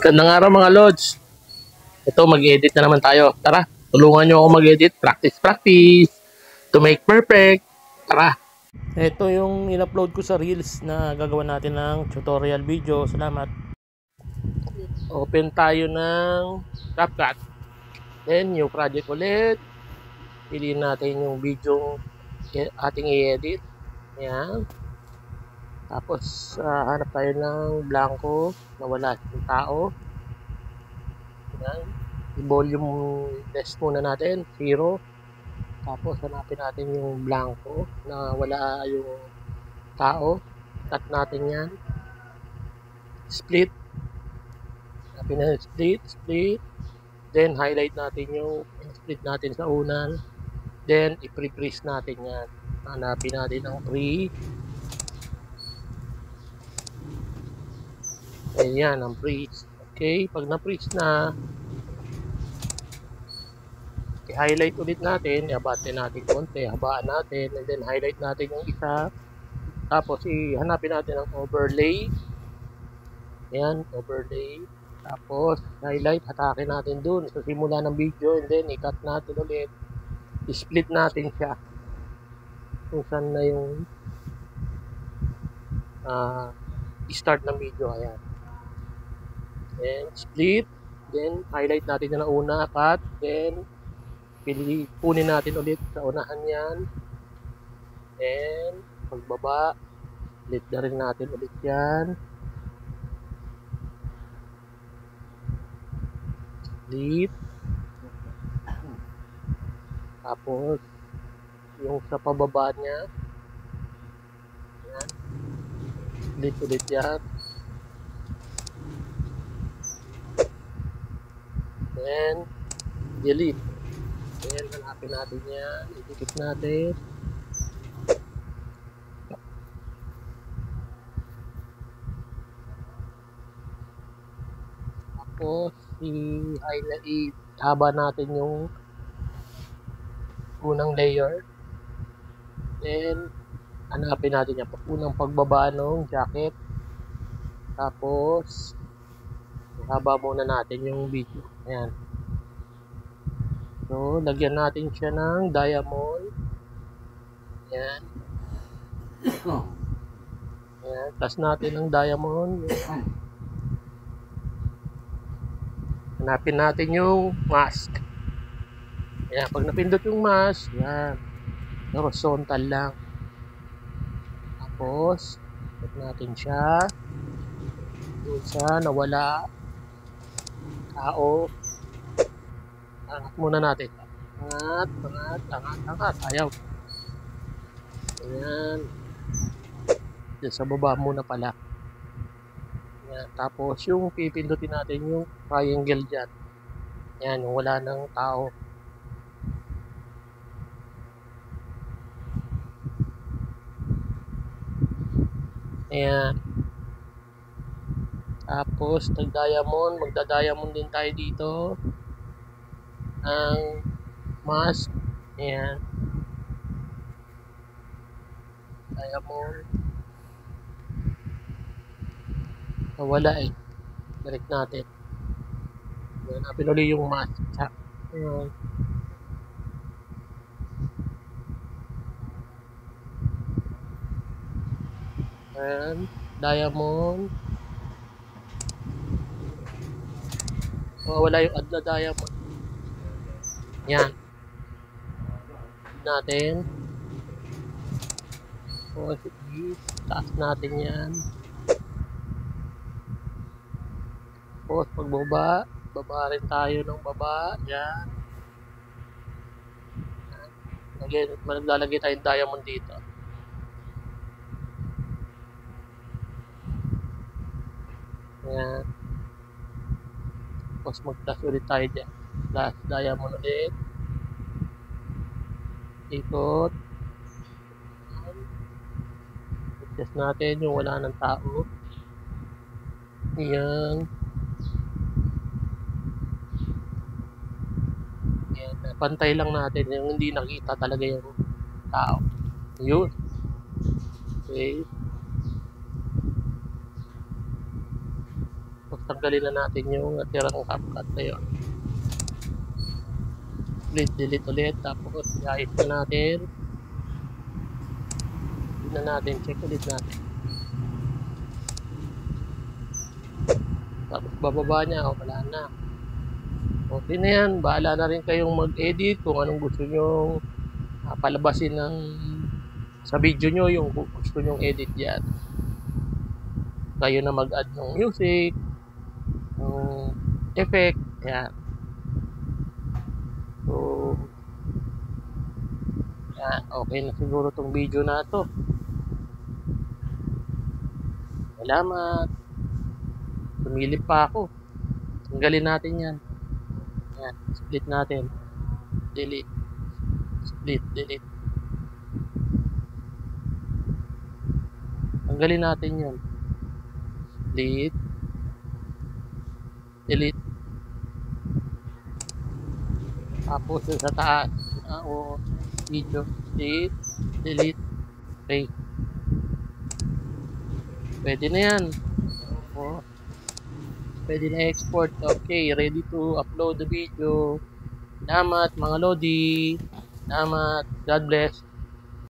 Gandang araw mga Lods. Ito, mag-edit na naman tayo. Tara, tulungan nyo ako mag-edit. Practice, practice. To make perfect. Tara. Ito yung in-upload ko sa Reels na gagawa natin ng tutorial video. Salamat. Open tayo ng CapCut. Then, new project ulit. Piliin natin yung video ating i-edit. Ayan. Tapos, hanap tayo ng blanco na wala yung tao. Ayan. I-volume test muna natin, 0. Tapos hanapin natin yung blanco na wala yung tao. Cut natin yan. Split. Hanapin natin split. Then highlight natin yung split natin sa unan. Then i-pre-freeze natin yan. Hanapin natin ang pre. Ayan ang freeze. Okay, pag na-freeze na, i-highlight ulit natin, i-abate natin konti, habaan natin, and then highlight natin yung isa. Tapos ihanapin natin ang overlay. Ayan, overlay. Tapos highlight, hatakin natin dun sa simula ng video, and then i-cut natin ulit. I-split natin siya kung saan na yung start ng video. Ayan. Then split, then highlight natin yung una, cut, then kunin natin ulit sa unahan yan. And pagbaba, split na rin natin ulit yan. Split. Tapos yung sa pababa niya, yan. Split ulit yan. Then delete. Then hanapin natin yan, idikit natin. Tapos i-highlight, haba natin yung unang layer. Then hanapin natin yung unang pagbaba ng jacket. Tapos haba muna natin yung video. Ayan. So lagyan natin siya ng diamond. Ayan. Ayan. Tas natin ang diamond. Hanapin natin yung mask. Ayan, pag napindot yung mask, yan. Horizontal lang. Tapos, put natin siya. Doon sa nawala tao. Angat muna natin. Angat. Ayaw. Ayan. Diyan sa baba muna pala. Ayan. Tapos, yung pipindutin natin yung triangle dyan. Ayan, yung wala ng tao. Ayan. Tapos, magda-diamond din tayo dito. Ang mask. Ayan. Diamond. Wala eh. Balik natin. Hanapin ulit yung mask. Ayan. Ayan. Diamond. Wala yung add na diamond. Yan. Natin. Taas natin yan. Tapos pagbaba, baba rin tayo ng baba. Yan. Maglalagay tayong diamond dito. Yan. Tapos mag-plus ulit tayo dyan. Plus diamond ulit. Ikot. Adjust natin yung wala ng tao. Yan. Yan. Pantay lang natin yung hindi nakita talaga yung tao. Yun. Okay. tanggalin na natin yung natirang CapCut na yun. Delete ulit, tapos i-ayos na natin. Hindi na natin, check ulit natin. Tapos bababa niya, wala na. Okay na yan, bahala na rin kayong mag-edit kung anong gusto nyo palabasin sa video nyo, yung gusto nyong edit yan. Kayo na mag-add ng music, ng effect, yan. So, yan, okay na siguro tong video na to. Salamat. Sumilip pa ako. Tanggalin natin yan. Yan, split natin. Delete. Split, delete. Tanggalin natin yun. Split. Delete. Tapos yung sa taas. O video. Split. Delete. Okay. Pwede na yan. O. Pwede na export. Okay, ready to upload the video. Salamat mga Lodi. Salamat. God bless.